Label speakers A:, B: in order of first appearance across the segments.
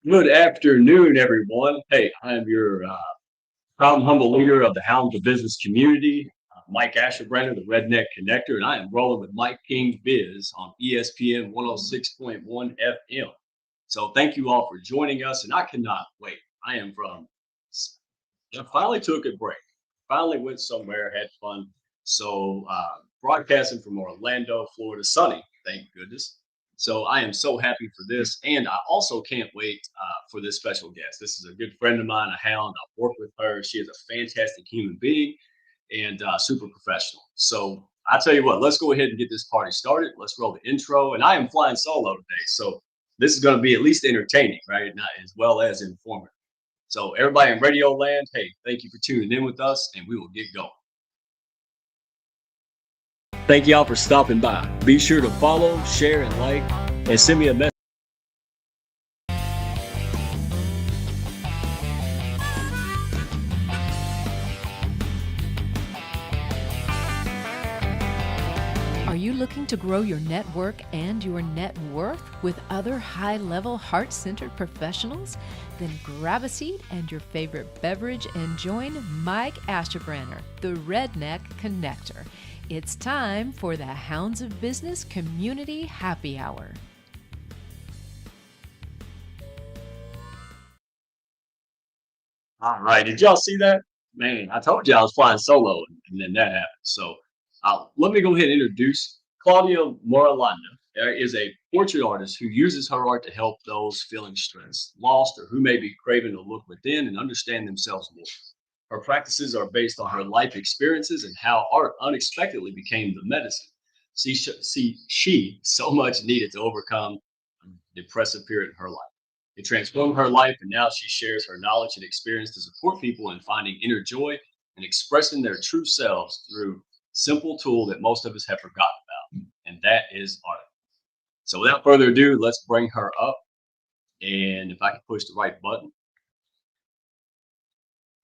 A: Good afternoon, everyone. Hey, I'm your proud and humble leader of the Hounds of Business community, Mike Asherbrander, the Redneck Connector, and I am rolling with Mike King Biz on ESPN 106.1 FM. So thank you all for joining us, and I cannot wait. I am I finally took a break. Finally went somewhere, had fun. So broadcasting from Orlando, Florida, sunny, thank goodness. So I am so happy for this, and I also can't wait for this special guest. This is a good friend of mine, a hound. I've worked with her. She is a fantastic human being and super professional. So I tell you what, let's go ahead and get this party started. Let's roll the intro. And I am flying solo today, so this is going to be at least entertaining, right? Not as well as informative. So everybody in radio land, hey, thank you for tuning in with us, and we will get going. Thank y'all for stopping by. Be sure to follow, share, and like, and send me a message.
B: Are you looking to grow your network and your net worth with other high-level, heart-centered professionals? Then grab a seat and your favorite beverage and join Mike Asherbrander, the Redneck Connector. It's time for the Hounds of Business Community Happy Hour.
A: All right, did y'all see that? Man, I told you I was flying solo, and then that happened. So let me go ahead and introduce Claudia Marulanda. Is a portrait artist who uses her art to help those feeling stressed, lost, or who may be craving to look within and understand themselves more. Her practices are based on her life experiences and how art unexpectedly became the medicine. She so much needed to overcome a depressive period in her life. It transformed her life, and now she shares her knowledge and experience to support people in finding inner joy and expressing their true selves through simple tool that most of us have forgotten about, and that is art. So without further ado, let's bring her up. And if I can push the right button.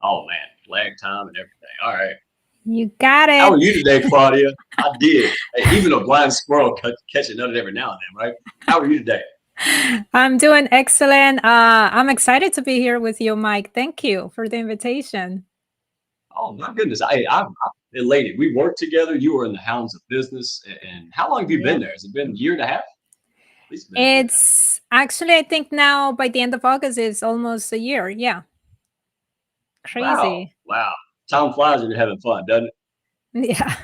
A: Oh man, lag time and everything. All right.
C: You got
A: How are
C: it.
A: you today, Claudia? I did. Hey, even a blind squirrel catch a nut every now and then, right? How are you today?
C: I'm doing excellent. I'm excited to be here with you, Mike. Thank you for the invitation.
A: Oh my goodness, I'm elated. We worked together. You were in the Hounds of Business, and how long have you been
C: Yeah.
A: there? Has it been a year and a half? At least been a year and a half.
C: It's actually, I think now by the end of August, it's almost a year. Yeah.
A: Wow,
C: Crazy.
A: wow. Time flies when you're having fun, doesn't it?
C: Yeah.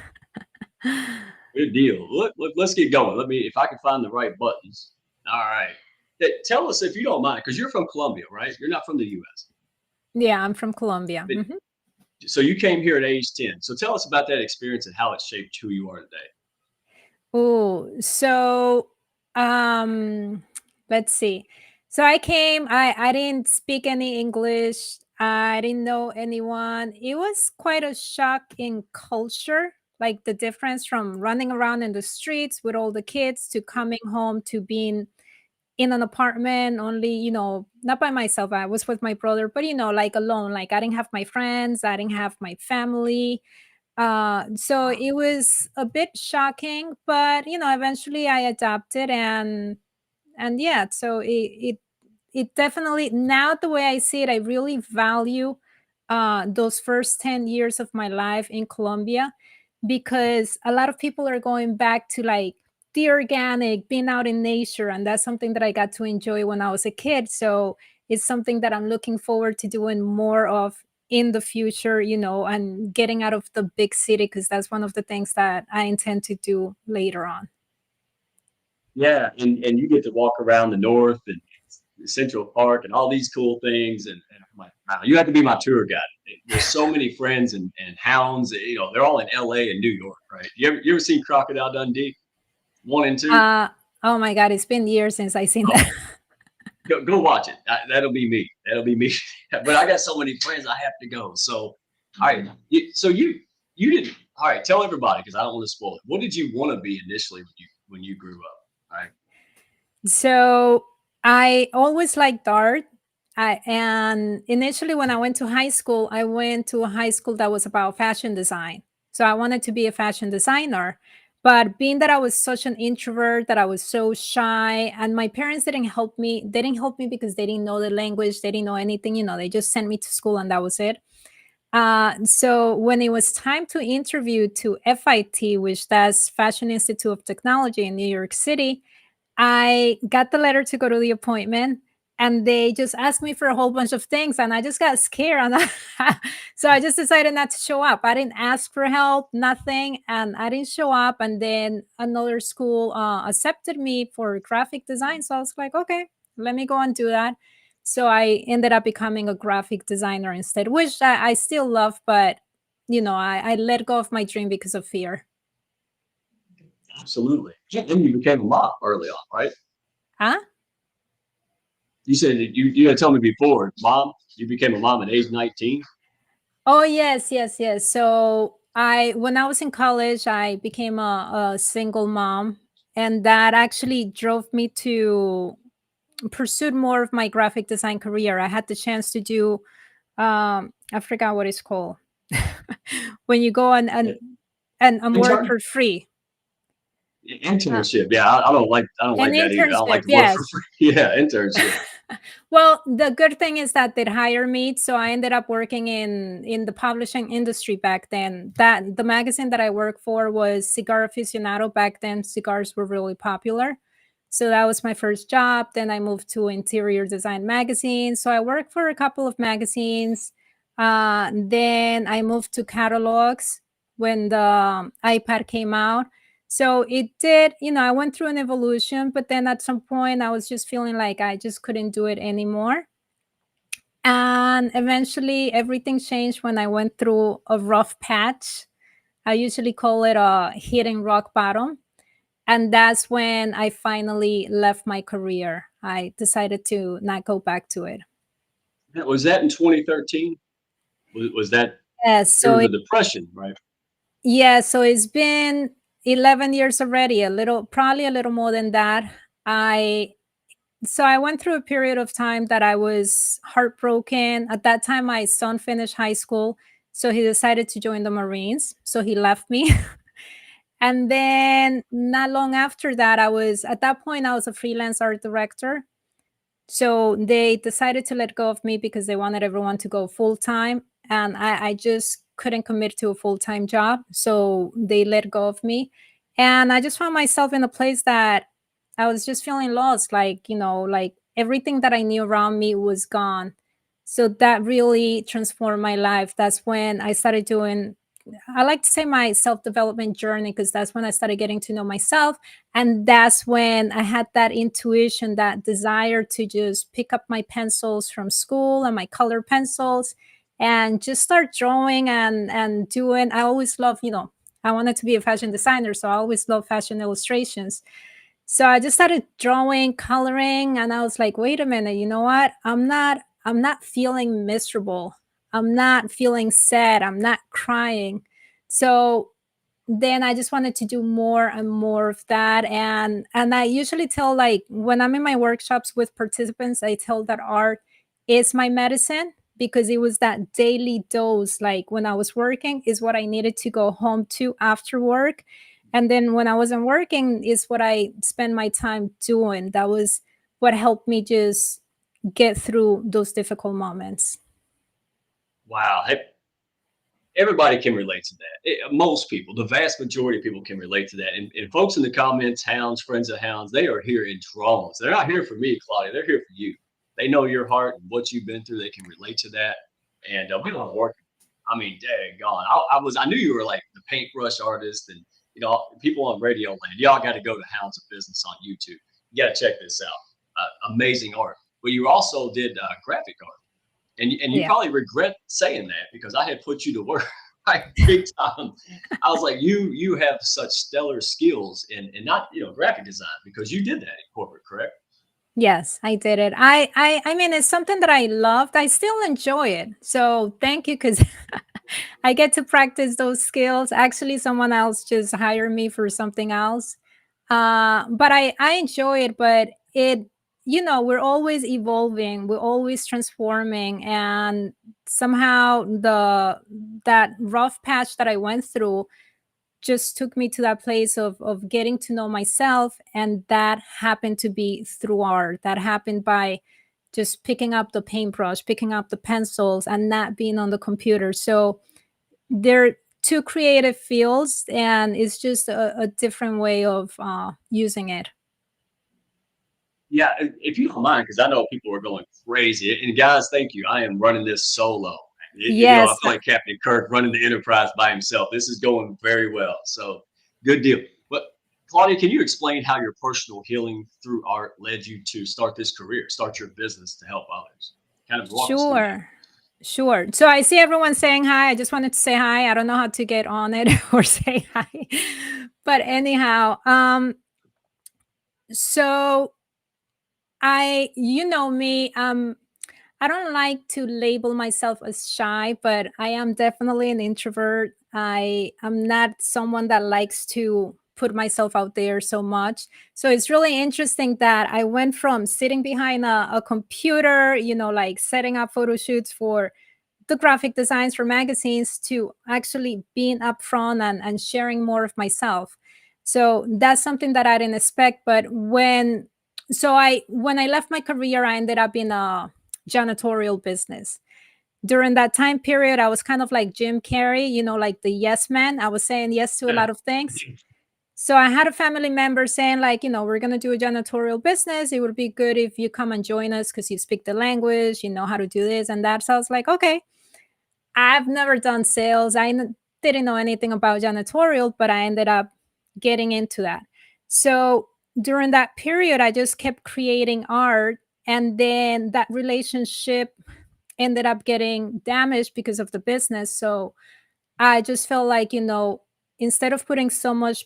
A: Good deal. Let's get going. Let me, if I can find the right buttons. All right. Tell us if you don't mind, because you're from Colombia, right? You're not from the U.S.
C: Yeah, I'm from Colombia.
A: But, so you came here at age 10. So tell us about that experience and how it shaped who you are today.
C: Oh, so um let's see. So I didn't speak any English. I didn't know anyone. It was quite a shock in culture, like the difference from running around in the streets with all the kids to coming home to being in an apartment only, not by myself. I was with my brother, but like alone. Like I didn't have my friends, I didn't have my family. So it was a bit shocking, but eventually I adapted, and yeah, so it definitely, now the way I see it, I really value those first 10 years of my life in Colombia, because a lot of people are going back to like the organic, being out in nature, and that's something that I got to enjoy when I was a kid. So it's something that I'm looking forward to doing more of in the future, and getting out of the big city, because that's one of the things that I intend to do later on.
A: Yeah, and you get to walk around the north and Central Park and all these cool things. And I'm like, wow, you have to be my tour guide. There's so many friends and hounds. They're all in LA and New York, right? You ever seen Crocodile Dundee 1 and 2?
C: uh oh my god, it's been years since I seen
A: Oh,
C: that.
A: go watch it. That'll be me. That'll be me. But I got so many friends, I have to go. So, all right. So you didn't. All right. Tell everybody, because I don't want to spoil it. What did you want to be initially when you grew up? All right.
C: So I always liked art. And initially, when I went to high school, I went to a high school that was about fashion design. So I wanted to be a fashion designer. But being that I was such an introvert, that I was so shy, and my parents didn't help me. They didn't help me because they didn't know the language, they didn't know anything. They just sent me to school and that was it. So when it was time to interview to FIT, which that's Fashion Institute of Technology in New York City, I got the letter to go to the appointment, and they just asked me for a whole bunch of things, and I just got scared, and so I just decided not to show up. I didn't ask for help, nothing, and I didn't show up. And then another school accepted me for graphic design, so I was like, okay, let me go and do that. So I ended up becoming a graphic designer instead, which I still love, but I let go of my dream because of fear.
A: Absolutely. And you became a mom early on, right?
C: Huh?
A: You said that you had told me before, mom, you became a mom at age 19.
C: Oh yes, yes, yes. So when I was in college, I became a single mom, and that actually drove me to pursue more of my graphic design career. I had the chance to do, I forgot what it's called, when you go and work
A: Intern?
C: for free. Uh,
A: Internship. Yeah, I don't like
C: an
A: that either. I don't like
C: internship,
A: to work for
C: yes.
A: free. Yeah, internship.
C: Well, the good thing is that they'd hire me, so I ended up working in the publishing industry back then. That the magazine that I worked for was Cigar Aficionado. Back then, cigars were really popular. So that was my first job. Then I moved to Interior Design Magazine. So I worked for a couple of magazines. Then I moved to catalogs when the iPad came out. So it did, I went through an evolution, but then at some point I was just feeling like I just couldn't do it anymore. And eventually everything changed when I went through a rough patch. I usually call it a hitting rock bottom. And that's when I finally left my career. I decided to not go back to it.
A: Was that in 2013? Was that
C: Yes.
A: during the depression, right?
C: Yeah, so it's been 11 years already, probably a little more than that. I So I went through a period of time that I was heartbroken. At that time, my son finished high school, so he decided to join the Marines. So he left me. And then not long after that, at that point, I was a freelance art director. So they decided to let go of me because they wanted everyone to go full time. And I just couldn't commit to a full time job. So they let go of me. And I just found myself in a place that I was just feeling lost. Like everything that I knew around me was gone. So that really transformed my life. That's when I started doing, I like to say, my self development journey, because that's when I started getting to know myself. And that's when I had that intuition, that desire to just pick up my pencils from school and my color pencils and just start drawing and doing. I always love, I wanted to be a fashion designer, so I always love fashion illustrations. So I just started drawing, coloring, and I was like, wait a minute, you know what? I'm not feeling miserable. I'm not feeling sad. I'm not crying. So then I just wanted to do more and more of that. And I usually tell, like, when I'm in my workshops with participants, I tell that art is my medicine, because it was that daily dose. Like when I was working is what I needed to go home to after work. And then when I wasn't working is what I spent my time doing. That was what helped me just get through those difficult moments.
A: Wow. Hey, everybody can relate to that. Most people, the vast majority of people can relate to that. And folks in the comments, Hounds, friends of Hounds, they are here in droves. They're not here for me, Claudia. They're here for you. They know your heart and what you've been through. They can relate to that. And we don't work. I mean, dang gone. I knew you were like the paintbrush artist, and people on Radio Land. Y'all got to go to Hounds of Business on YouTube. You got to check this out. Amazing art. But you also did graphic art. And you
C: Yeah.
A: probably regret saying that, because I had put you to work like big time. I was like, you have such stellar skills in not graphic design, because you did that in corporate, correct?
C: Yes, I did it. I mean, it's something that I loved. I still enjoy it. So thank you, because I get to practice those skills. Actually, someone else just hired me for something else. But I enjoy it. But we're always evolving. We're always transforming, and somehow that rough patch that I went through just took me to that place of getting to know myself. And that happened to be through art. That happened by just picking up the paintbrush, picking up the pencils, and not being on the computer. So they're two creative fields, and it's just a different way of using it.
A: Yeah, if you don't mind, because I know people are going crazy. And guys, thank you. I am running this solo. I
C: Yes,
A: feel like Captain Kirk running the Enterprise by himself. This is going very well. So good deal. But Claudia, can you explain how your personal healing through art led you to start this career, start your business to help others? Kind of walk us through that.
C: sure. Sure. So I see everyone saying hi. I just wanted to say hi. I don't know how to get on it or say hi. But anyhow, so you know me, I don't like to label myself as shy, but I am definitely an introvert. I am not someone that likes to put myself out there so much. So it's really interesting that I went from sitting behind a computer, like setting up photo shoots for the graphic designs for magazines, to actually being upfront and sharing more of myself. So that's something that I didn't expect. But when I left my career, I ended up in a janitorial business. During that time period, I was kind of like Jim Carrey, like the yes man. I was saying yes to a lot of things. So I had a family member saying, like, we're going to do a janitorial business. It would be good if you come and join us because you speak the language, you know how to do this and that. So I was like, okay. I've never done sales. Didn't know anything about janitorial, but I ended up getting into that. So during that period, I just kept creating art. And then that relationship ended up getting damaged because of the business. So I just felt like, instead of putting so much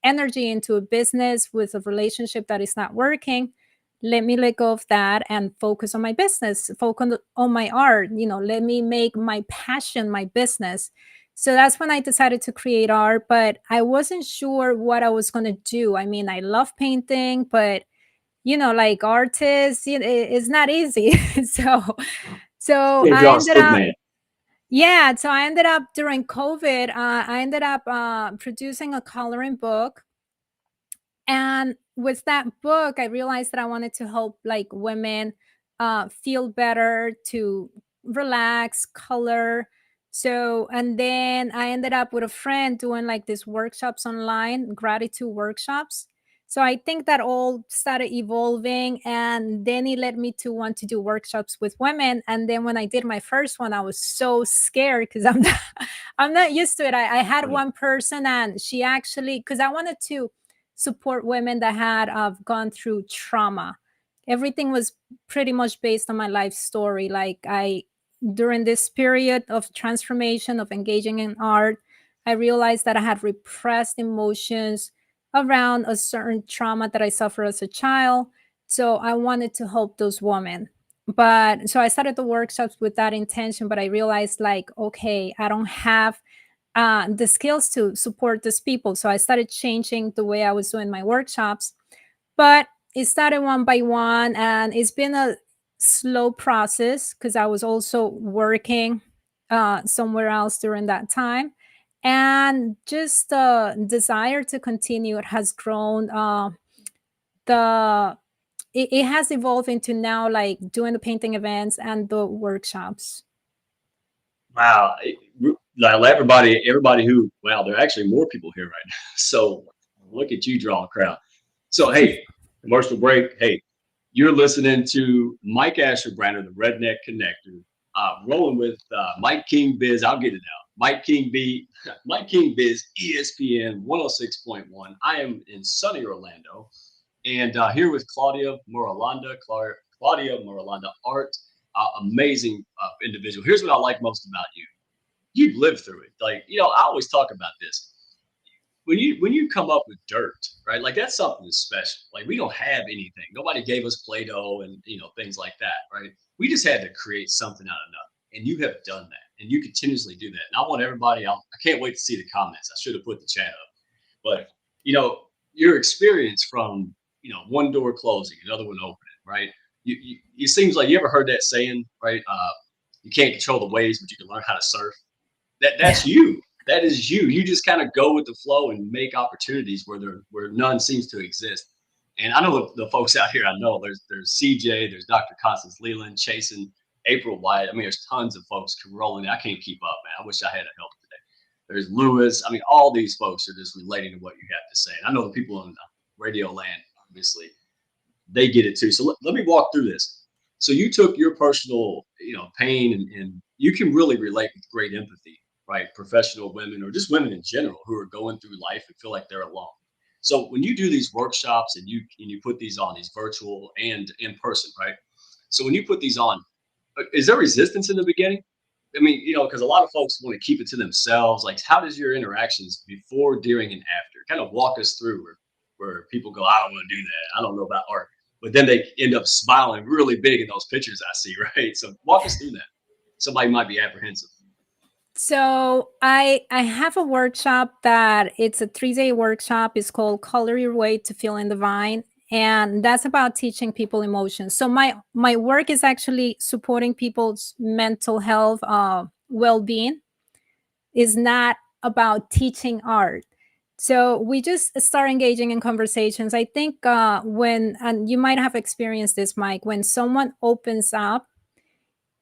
C: energy into a business with a relationship that is not working, let me let go of that and focus on my business, focus on my art, let me make my passion my business. So that's when I decided to create art, but I wasn't sure what I was going to do. I mean, I love painting, but like artists, it's not easy. so
A: Yeah,
C: I
A: draw a
C: ended
A: stick
C: up
A: man.
C: yeah, so I ended up during COVID, I ended up producing a coloring book. And with that book, I realized that I wanted to help like women feel better, to relax, color. So, and then I ended up with a friend doing like these workshops online, gratitude workshops. So I think that all started evolving, and then it led me to want to do workshops with women. And then when I did my first one, I was so scared because I'm not used to it. I had
A: Right.
C: one person, and she actually, because I wanted to support women that had gone through trauma. Everything was pretty much based on my life story. Like during this period of transformation, of engaging in art, I realized that I had repressed emotions around a certain trauma that I suffered as a child. So I wanted to help those women. But so I started the workshops with that intention, but I realized, like, okay, I don't have the skills to support these people. So I started changing the way I was doing my workshops, but it started one by one, and it's been a slow process because I was also working somewhere else during that time. And just the desire to continue, it has grown. The it has evolved into now like doing the painting events and the workshops.
A: Wow. Like everybody who, wow, there are actually more people here right now. So look at you draw a crowd. So, hey, commercial break. Hey, you're listening to Mike Asherbrander, the Redneck Connector, rolling with Mike King Biz. I'll get it out. Mike King Biz, ESPN 106.1. I am in sunny Orlando, and here with Claudia Marulanda. Claudia Marulanda, art, amazing individual. Here's what I like most about you. You've lived through it. Like, I always talk about this. When you come up with dirt, right? Like that's something that's special. Like we don't have anything. Nobody gave us Play-Doh and things like that, right? We just had to create something out of nothing. And you have done that. And you continuously do that. And I want everybody, I can't wait to see the comments. I should have put the chat up. But your experience from one door closing, another one opening, right? It seems like you ever heard that saying, right? You can't control the waves, but you can learn how to surf. That's you. That is you. You just kind of go with the flow and make opportunities where none seems to exist. And I know the folks out here. I know there's CJ, there's Dr. Constance Leland, chasing April White. I mean, there's tons of folks rolling. I can't keep up, man. I wish I had a help today. There's Lewis. I mean, all these folks are just relating to what you have to say. And I know the people in radio land, obviously, they get it too. So let me walk through this. So you took your personal, pain, and you can really relate with great empathy, right? Professional women or just women in general who are going through life and feel like they're alone. So when you do these workshops and you put these on, these virtual and in person, right? So when you put these on, is there resistance in the beginning? I mean, because a lot of folks want to keep it to themselves. Like, how does your interactions before, during, and after kind of walk us through where people go, I don't want to do that. I don't know about art. But then they end up smiling really big in those pictures I see, right? So walk us through that. Somebody might be apprehensive.
C: So I have a workshop that it's a 3-day workshop. It's called Color Your Way to Feeling Divine. And that's about teaching people emotions. So my work is actually supporting people's mental health, well-being. Is not about teaching art. So we just start engaging in conversations. I think and you might have experienced this, Mike, when someone opens up,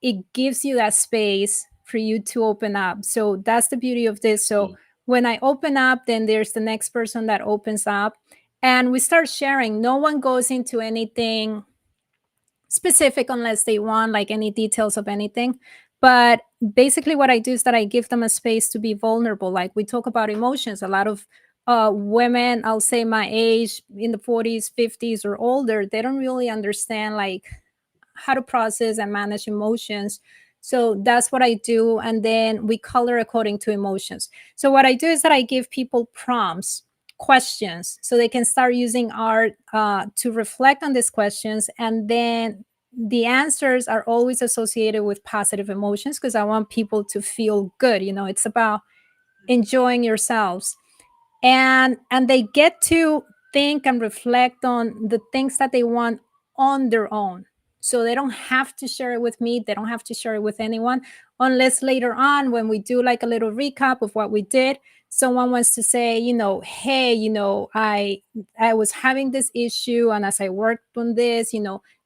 C: it gives you that space for you to open up. So that's the beauty of this. So when I open up, then there's the next person that opens up and we start sharing. No one goes into anything specific unless they want like any details of anything. But basically what I do is that I give them a space to be vulnerable. Like we talk about emotions. A lot of women, I'll say my age, in the 40s, 50s or older, they don't really understand like how to process and manage emotions. So that's what I do. And then we color according to emotions. So what I do is that I give people prompts, questions, so they can start using art to reflect on these questions. And then the answers are always associated with positive emotions because I want people to feel good. It's about enjoying yourselves, and they get to think and reflect on the things that they want on their own. So they don't have to share it with me, they don't have to share it with anyone, unless later on when we do like a little recap of what we did, someone wants to say, hey, I was having this issue, and as I worked on this,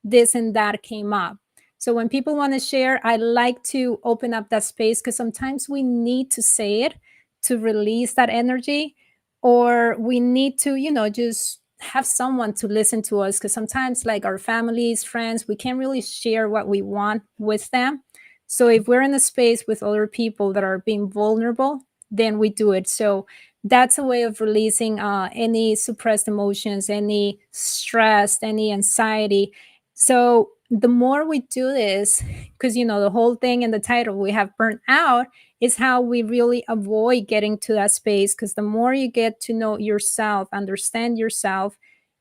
C: this and that came up. So when people want to share, I like to open up that space because sometimes we need to say it to release that energy, or we need to just have someone to listen to us, because sometimes like our families, friends, we can't really share what we want with them. So if we're in a space with other people that are being vulnerable, then we do it. So that's a way of releasing any suppressed emotions, any stress, any anxiety. So the more we do this, because the whole thing in the title, we have burnt out, is how we really avoid getting to that space. Because the more you get to know yourself, understand yourself,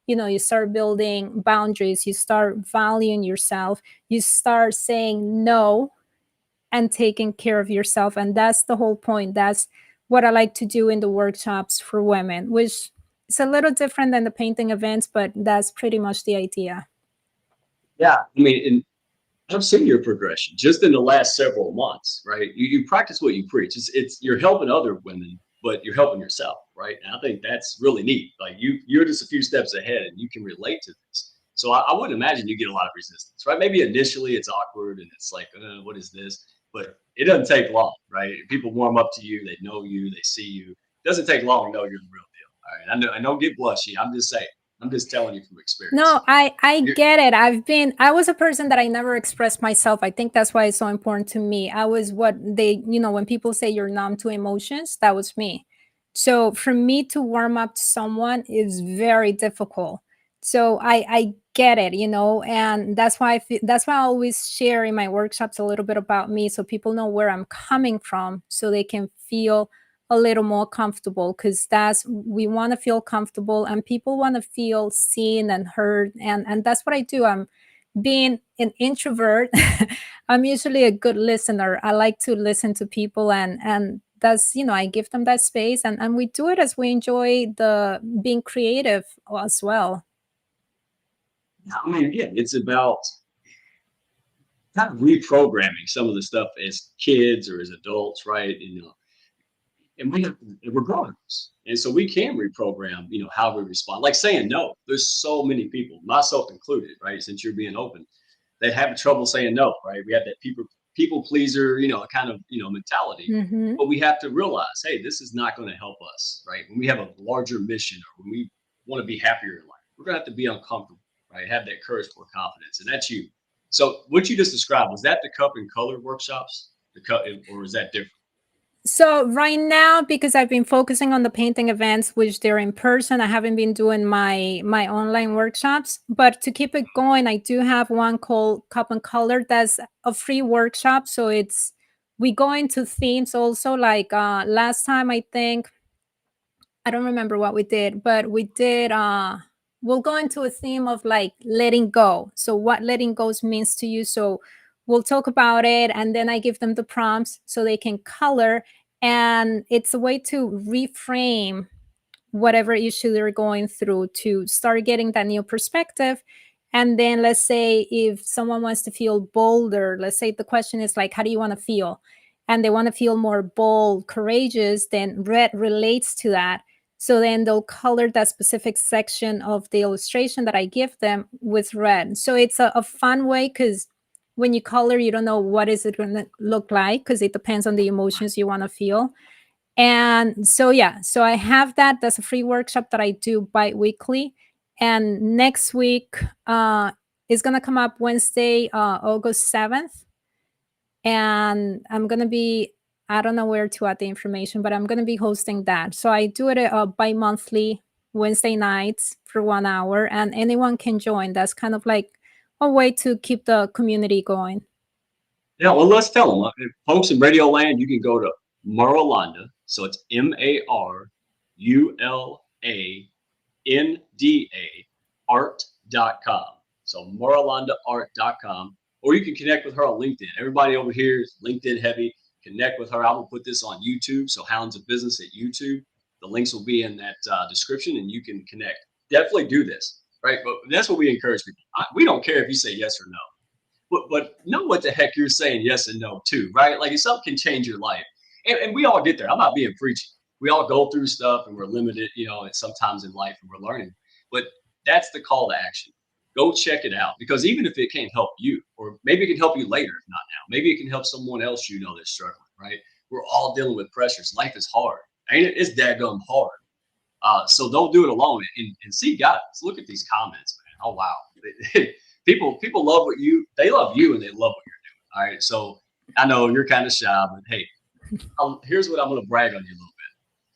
C: you start building boundaries, you start valuing yourself, you start saying no and taking care of yourself. And that's the whole point. That's what I like to do in the workshops for women, which is a little different than the painting events, but that's pretty much the idea.
A: Yeah. I mean, and I've seen your progression just in the last several months, right? You practice what you preach. It's you're helping other women, but you're helping yourself, right? And I think that's really neat. Like you're just a few steps ahead and you can relate to this. So I wouldn't imagine you get a lot of resistance, right? Maybe initially it's awkward and it's like, what is this? But it doesn't take long, right? People warm up to you, they know you, they see you. It doesn't take long to know you're the real deal. All right. I know get blushy. I'm just saying. I'm just telling you from experience.
C: No, I get it. I was a person that I never expressed myself. I think that's why it's so important to me. I was what they, when people say you're numb to emotions, that was me. So for me to warm up to someone is very difficult. So I get it, and that's why that's why I always share in my workshops a little bit about me, so people know where I'm coming from, so they can feel a little more comfortable, because we want to feel comfortable and people want to feel seen and heard, and that's what I do. I'm being an introvert. I'm usually a good listener. I like to listen to people, and that's, I give them that space, and we do it as we enjoy the being creative as well.
A: I mean, yeah, it's about kind of reprogramming some of the stuff as kids or as adults, right? and we're growers, and so we can reprogram, how we respond. Like saying no. There's so many people, myself included, right? Since you're being open, that have trouble saying no, right? We have that people pleaser, kind of mentality.
C: Hmm.
A: But we have to realize, hey, this is not going to help us, right? When we have a larger mission or when we want to be happier in life, we're going to have to be uncomfortable, right? Have that courage for confidence, and that's you. So what you just described, was that the cup and color workshops, the cup, or is that different?
C: So right now, because I've been focusing on the painting events, which they're in person, I haven't been doing my online workshops. But to keep it going, I do have one called Cup and Color. That's a free workshop. So it's we go into themes also. Like last time, I think I don't remember what we did, but we did we'll go into a theme of like letting go. So what letting go means to you. So we'll talk about it, and then I give them the prompts so they can color, and it's a way to reframe whatever issue they're going through to start getting that new perspective. And then let's say if someone wants to feel bolder, let's say the question is like, how do you want to feel? And they want to feel more bold, courageous, then red relates to that. So then they'll color that specific section of the illustration that I give them with red. So it's a fun way, because when you color, you don't know what is it going to look like, because it depends on the emotions you want to feel. And so, yeah, so I have that. That's a free workshop that I do bi-weekly. And next week is going to come up Wednesday, August 7th. And I'm going to be, I don't know where to add the information, but I'm going to be hosting that. So I do it bi-monthly Wednesday nights for 1 hour, and anyone can join. That's kind of like a way to keep the community going.
A: Yeah, well, let's tell them. Folks in Radio Land, you can go to Marulanda. So it's MARULANDA art.com. So MaralandaArt.com. Or you can connect with her on LinkedIn. Everybody over here is LinkedIn heavy. Connect with her. I will put this on YouTube. So Hounds of Business at YouTube. The links will be in that description, and you can connect. Definitely do this, right? But that's what we encourage people. We don't care if you say yes or no, but know what the heck you're saying yes and no to, right? Like if something can change your life, and we all get there. I'm not being preachy. We all go through stuff and we're limited, and sometimes in life and we're learning. But that's the call to action. Go check it out, because even if it can't help you, or maybe it can help you later, if not now, maybe it can help someone else that's struggling, right? We're all dealing with pressures. Life is hard, ain't it? It's daggum hard. So don't do it alone, and see guys. Look at these comments, man. Oh wow. People love they love you, and they love what you're doing. All right. So I know you're kind of shy, but hey, here's what I'm going to brag on you a little bit,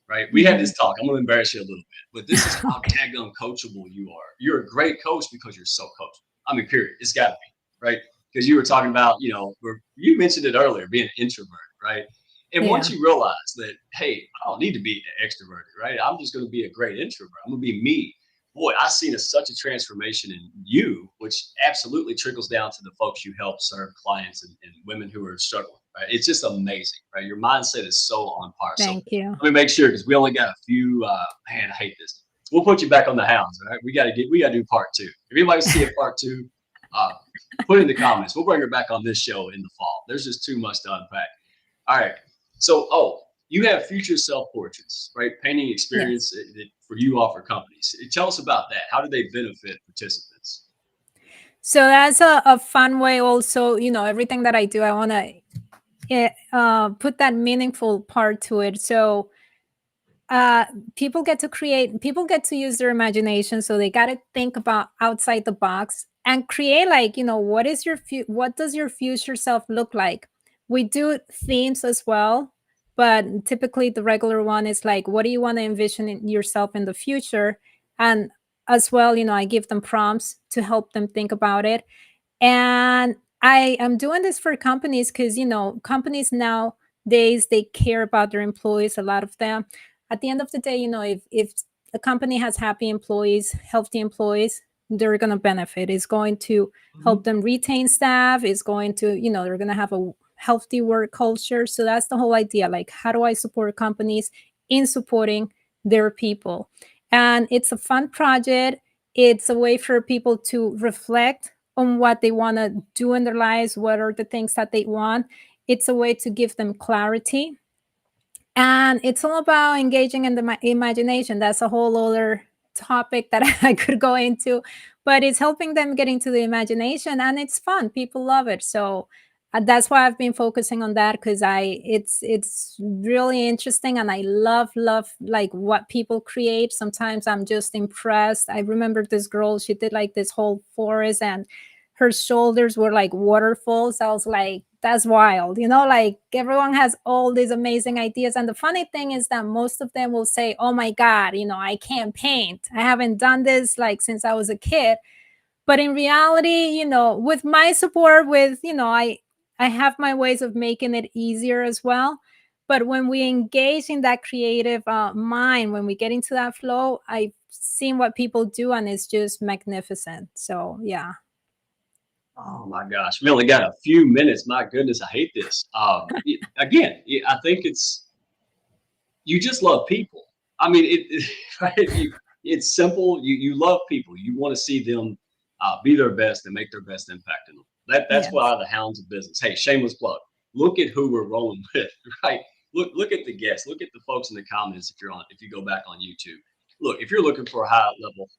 A: right? We had
C: Mhm.
A: this talk. I'm going to embarrass you a little bit, but this is how daggone coachable you are. You're a great coach because you're so coachable. I mean, period. It's got to be, right? Because you were talking about, you mentioned it earlier, being an introvert, right? And once
C: Yeah.
A: you realize that, hey, I don't need to be extroverted, right? I'm just going to be a great introvert. I'm going to be me. Boy, I've seen such a transformation in you, which absolutely trickles down to the folks you help serve, clients and women who are struggling, right? It's just amazing, right? Your mindset is so on par. So
C: Thank you.
A: let me make sure, because we only got a few. Man, I hate this. We'll put you back on the Hounds, all right? We got to do part two. If anybody see a part two, uh, put it in the comments. We'll bring her back on this show in the fall. There's just too much to unpack. All right. So, you have future self portraits, right? Painting experience
C: Yes.
A: that for you offer companies. Tell us about that. How do they benefit participants?
C: So that's a fun way also, everything that I do, I want to put that meaningful part to it. So uh people get to use their imagination, so they got to think about outside the box and create, like, what is what does your future self look like. We do themes as well, but typically the regular one is like, what do you want to envision in yourself in the future. And as well, I give them prompts to help them think about it. And I am doing this for companies because, companies nowadays, they care about their employees, a lot of them. At the end of the day, if a company has happy employees, healthy employees, they're going to benefit. It's going to help
A: Mhm.
C: them retain staff. It's going to, they're going to have a healthy work culture. So that's the whole idea. Like, how do I support companies in supporting their people? And it's a fun project. It's a way for people to reflect on what they want to do in their lives, what are the things that they want. It's a way to give them clarity. And it's all about engaging in the imagination. That's a whole other topic that I could go into, but it's helping them get into the imagination, and it's fun. People love it. So that's why I've been focusing on that, because it's really interesting, and I love like what people create. Sometimes I'm just impressed. I remember this girl, she did like this whole forest, and her shoulders were like waterfalls. I was like, that's wild. Like everyone has all these amazing ideas. And the funny thing is that most of them will say, oh my God, I can't paint. I haven't done this like since I was a kid. But in reality, with my support, I have my ways of making it easier as well. But when we engage in that creative mind, when we get into that flow, I've seen what people do, and it's just magnificent. So yeah.
A: Oh my gosh, we only got a few minutes. My goodness, I hate this. Again, I think you just love people. I mean, right? It's simple. You love people. You want to see them be their best and make their best impact in them. That's
C: Yes.
A: why the Hounds of Business. Hey, shameless plug. Look at who we're rolling with, right? Look at the guests. Look at the folks in the comments if you go back on YouTube. Look, if you're looking for high level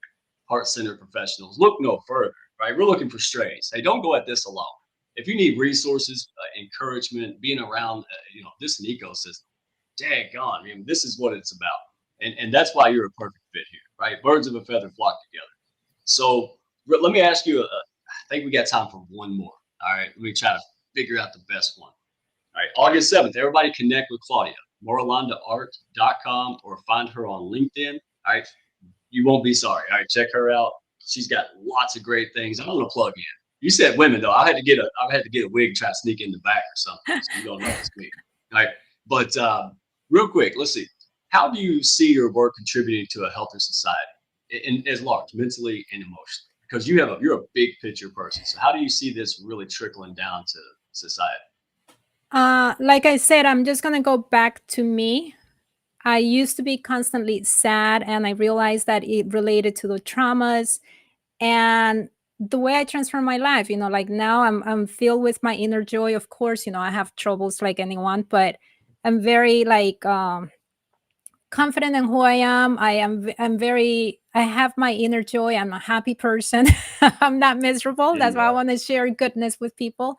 A: heart-centered professionals, look no further, right? We're looking for strays. Hey, don't go at this alone. If you need resources, encouragement, being around, this an ecosystem, daggone, I mean, this is what it's about. And that's why you're a perfect fit here, right? Birds of a feather flock together. So let me ask you, I think we got time for one more. All right, let me try to figure out the best one. All right, August 7th, everybody connect with Claudia, moralandaart.com, or find her on LinkedIn. All right, you won't be sorry. All right, check her out. She's got lots of great things. I'm gonna plug in. You said women though. I had to get a wig and try to sneak in the back or something. So you don't know it's me. All right. But real quick, let's see. How do you see your work contributing to a healthier society in as large, mentally and emotionally? Because you're a big picture person. So how do you see this really trickling down to society?
C: Like I said, I'm just gonna go back to me. I used to be constantly sad, and I realized that it related to the traumas and the way I transform my life. Like now I'm filled with my inner joy. Of course, I have troubles like anyone, but I'm very like confident in who I am. I have my inner joy. I'm a happy person. I'm not miserable.
A: Yeah,
C: That's
A: you
C: why I
A: are.
C: want to share goodness with people.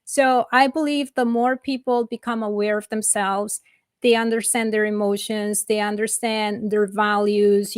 C: So I believe the more people become aware of themselves, they understand their emotions, they understand their values,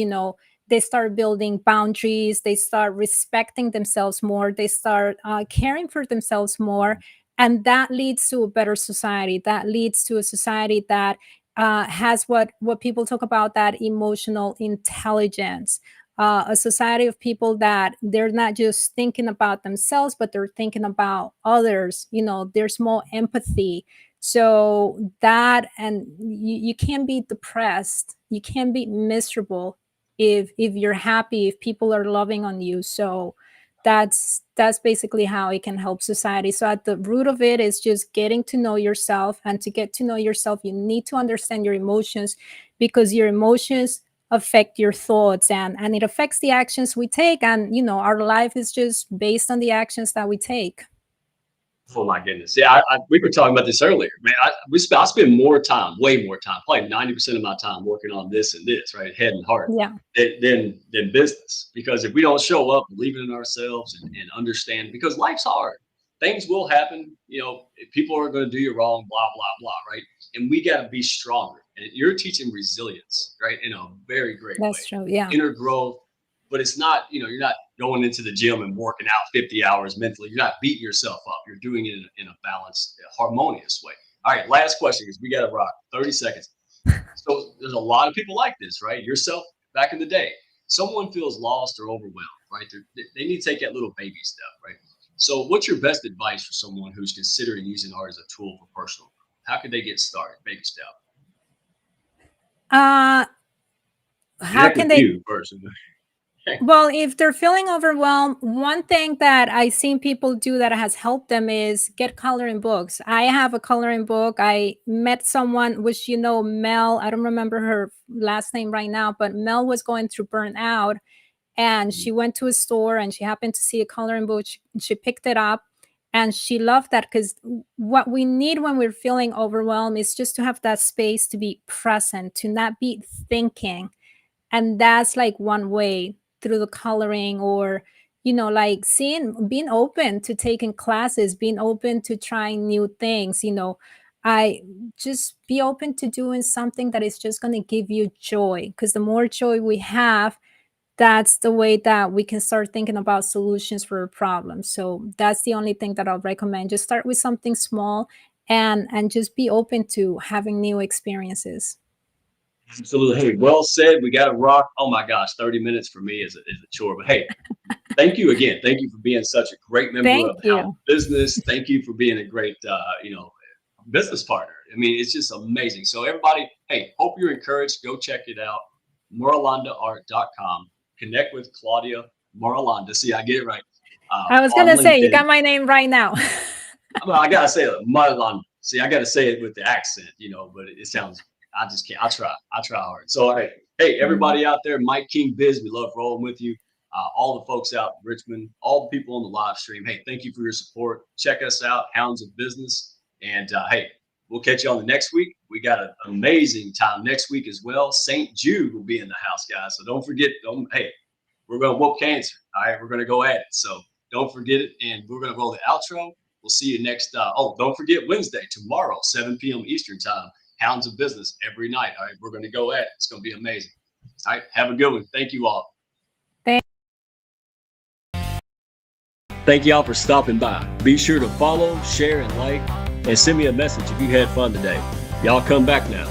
C: they start building boundaries, they start respecting themselves more, they start caring for themselves more. And that leads to a better society. That leads to a society that has what people talk about, that emotional intelligence. A society of people that they're not just thinking about themselves, but they're thinking about others. There's more empathy. So that, and you can't be depressed, you can't be miserable if you're happy, if people are loving on you. So that's basically how it can help society. So at the root of it is just getting to know yourself, and to get to know yourself you need to understand your emotions, because your emotions affect your thoughts, and it affects the actions we take. And our life is just based on the actions that we take.
A: Oh my goodness. Yeah, we were talking about this earlier, man. I spend more time, way more time, probably 90% of my time working on this and this, right? Head and heart
C: Yeah,
A: than business. Because if we don't show up, believing in ourselves and understand, because life's hard. Things will happen, people are going to do you wrong, blah, blah, blah, right? And we got to be stronger. And you're teaching resilience, right? In a very great way.
C: that's true. Yeah,
A: Inner growth, but it's not, you're not going into the gym and working out 50 hours mentally. You're not beating yourself up. You're doing it in a balanced, harmonious way. All right, last question because we got to rock. 30 seconds. So there's a lot of people like this, right? Yourself back in the day. Someone feels lost or overwhelmed, right? They need to take that little baby step, right? So what's your best advice for someone who's considering using art as a tool for personal growth? How could they get started? Baby step.
C: uh how
A: Connect
C: can
A: with
C: they?
A: you first.
C: Well, if they're feeling overwhelmed, one thing that I've seen people do that has helped them is get coloring books. I have a coloring book. I met someone, which, Mel, I don't remember her last name right now, but Mel was going through burnout, and she went to a store and she happened to see a coloring book. She picked it up, And she loved that, because what we need when we're feeling overwhelmed is just to have that space to be present, to not be thinking. And that's like one way, through the coloring, or like being open to taking classes, being open to trying new things. I just be open to doing something that is just going to give you joy, because the more joy we have, that's the way that we can start thinking about solutions for a problem. So that's the only thing that I'll recommend. Just start with something small, and just be open to having new experiences.
A: Absolutely. Hey, well said. We got to rock. Oh my gosh, 30 minutes for me is a chore. But hey, thank you again. Thank you for being such a great member
C: Thank
A: of the Hounds
C: you.
A: business. Thank you for being a great, business partner. I mean, it's just amazing. So everybody, hey, hope you're encouraged. Go check it out. MarulandaArt.com. Connect with Claudia Marulanda. See, I get it right.
C: I was
A: On
C: gonna say, you
A: LinkedIn.
C: got my name right now.
A: Well, I gotta say it, Marulanda. See, I gotta say it with the accent, but it sounds. I just can't. I try hard. So, all right. Hey, everybody out there, Mike King Biz, we love rolling with you. All the folks out in Richmond, all the people on the live stream. Hey, thank you for your support. Check us out, Hounds of Business. And hey, we'll catch you on the next week. We got an amazing time next week as well. St. Jude will be in the house, guys. So don't forget. Hey, we're going to whoop cancer. All right, we're going to go at it. So don't forget it. And we're going to roll the outro. We'll see you next. Don't forget Wednesday, tomorrow, 7 p.m. Eastern time. Hounds of Business every night. All right, we're going to go at it. It's going to be amazing. All right, have a good one. Thank you all. Thank y'all for stopping by. Be sure to follow, share, and like, and send me a message if you had fun today. Y'all come back now.